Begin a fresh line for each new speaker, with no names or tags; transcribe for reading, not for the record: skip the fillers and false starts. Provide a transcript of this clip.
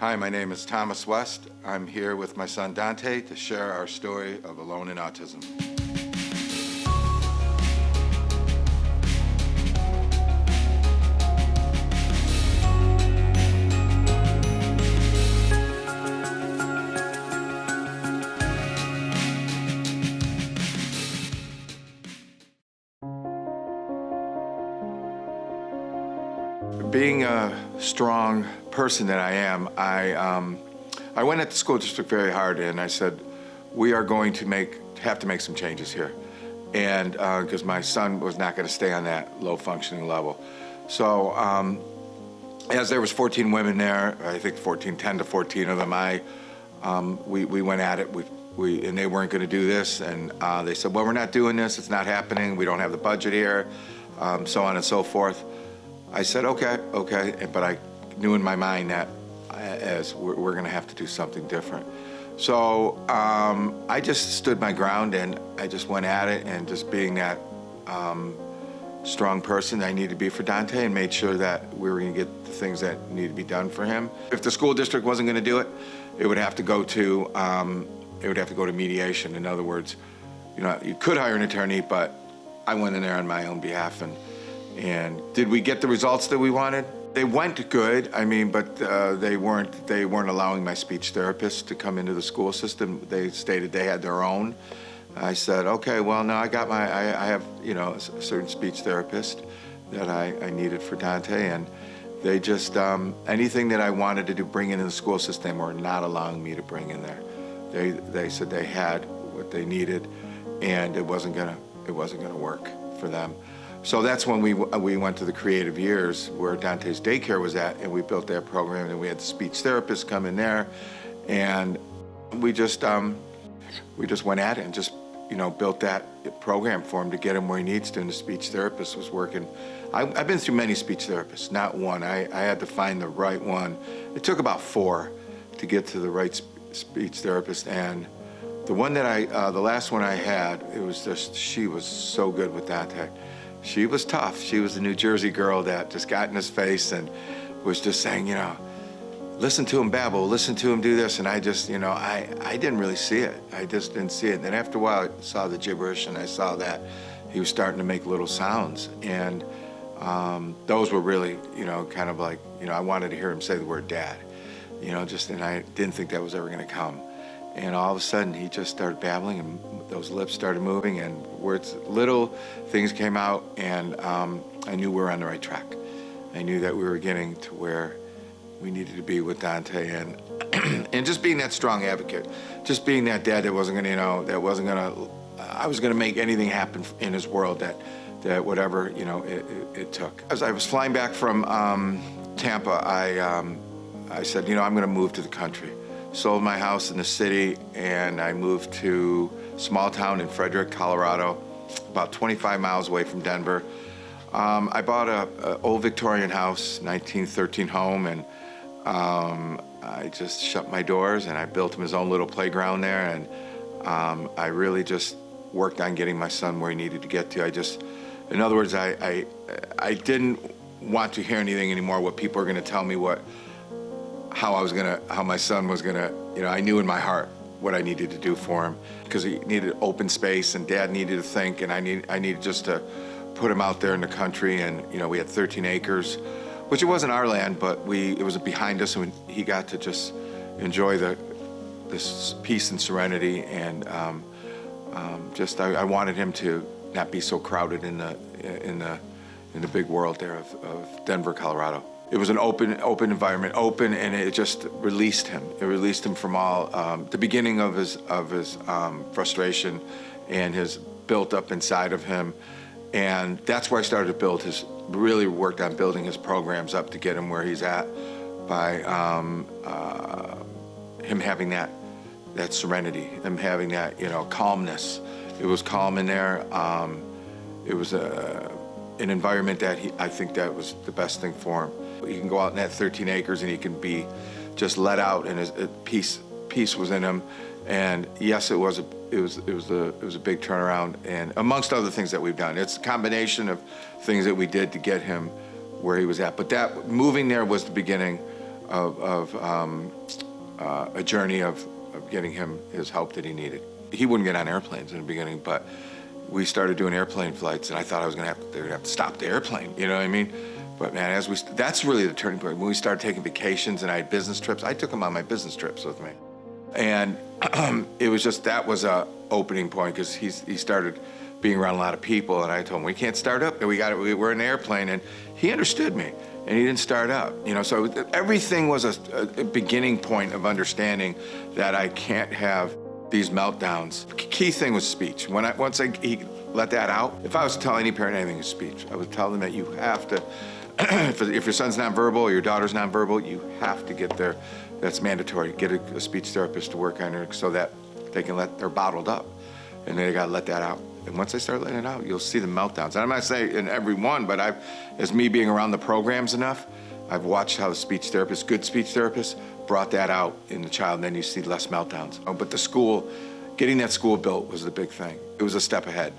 Hi, my name is Thomas West. I'm here with my son Dante to share our story of Alone in Autism. Being a strong person that I am, I went at the school district very hard, and I said, we are going to have to make some changes here. And because my son was not going to stay on that low functioning level. So as there was 14 women there, I think 10 to 14 of them, we went at it. And they weren't going to do this, and they said, well, we're not doing this, it's not happening, we don't have the budget here, so on and so forth. I said, okay, but I knew in my mind that as we're going to have to do something different. So I just stood my ground, and I just went at it, and just being that strong person I needed to be for Dante, and made sure that we were going to get the things that needed to be done for him. If the school district wasn't going to do it, it would have to go to mediation. In other words, you could hire an attorney, but I went in there on my own behalf. And did we get the results that we wanted? They went good, but they weren't allowing my speech therapist to come into the school system. They stated they had their own. I said, okay, well, no, I have a certain speech therapist that I needed for Dante, and they just, anything that I wanted to bring into the school system were not allowing me to bring in there. They said they had what they needed, and it wasn't gonna work for them. So that's when we went to the creative years where Dante's daycare was at, and we built that program, and we had the speech therapist come in there, and we just went at it and just built that program for him to get him where he needs to. And the speech therapist was working. I've been through many speech therapists, not one. I had to find the right one. It took about 4 to get to the right speech therapist, and the one that the last one I had, she was so good with Dante. She was tough. She was a New Jersey girl that just got in his face and was just saying, listen to him babble, listen to him do this. And I just, I didn't really see it. I just didn't see it. And then after a while, I saw the gibberish, and I saw that he was starting to make little sounds. And those were really, kind of like, I wanted to hear him say the word dad, and I didn't think that was ever going to come. And all of a sudden, he just started babbling, and those lips started moving, and little things came out, and I knew we were on the right track. I knew that we were getting to where we needed to be with Dante, and just being that strong advocate, just being that dad that wasn't gonna, I was gonna make anything happen in his world that whatever, it took. As I was flying back from Tampa, I said, I'm gonna move to the country. Sold my house in the city, and I moved to a small town in Frederick, Colorado, about 25 miles away from Denver. I bought an old Victorian house, 1913 home, and I just shut my doors, and I built him his own little playground there, and I really just worked on getting my son where he needed to get to. In other words, I didn't want to hear anything anymore, what people are gonna tell me how my son was gonna, I knew in my heart what I needed to do for him, because he needed open space, and Dad needed to think, and I needed just to put him out there in the country. And we had 13 acres, which it wasn't our land, but it was behind us, and he got to just enjoy this peace and serenity. And I wanted him to not be so crowded in the big world there of Denver, Colorado. It was an open environment, and it just released him. It released him from all the beginning of his frustration and his built up inside of him, and that's where I started to really worked on building his programs up to get him where he's at by him having that serenity, him having that calmness. It was calm in there. It was an environment that I think that was the best thing for him. He can go out in that 13 acres, and he can be just let out, and his peace was in him. And yes, it was a big turnaround, and amongst other things that we've done. It's a combination of things that we did to get him where he was at. But that moving there was the beginning a journey of getting him his help that he needed. He wouldn't get on airplanes in the beginning, but we started doing airplane flights, and I thought they would have to stop the airplane, you know what I mean? But man, that's really the turning point. When we started taking vacations and I had business trips, I took him on my business trips with me. And it was just, that was a opening point, because he started being around a lot of people, and I told him, we can't start up, we're in an airplane, and he understood me, and he didn't start up, you know, so everything was a beginning point of understanding that I can't have these meltdowns. The key thing was speech. Once he let that out, if I was to tell any parent anything, it's speech. I would tell them that you have to, if your son's nonverbal or your daughter's nonverbal, you have to get there. That's mandatory. Get a speech therapist to work on it so that they're bottled up, and they gotta let that out. And once they start letting it out, you'll see the meltdowns. And I'm not saying in every one, but as me being around the programs enough, I've watched how the good speech therapists, brought that out in the child, and then you see less meltdowns. But getting that school built was the big thing. It was a step ahead.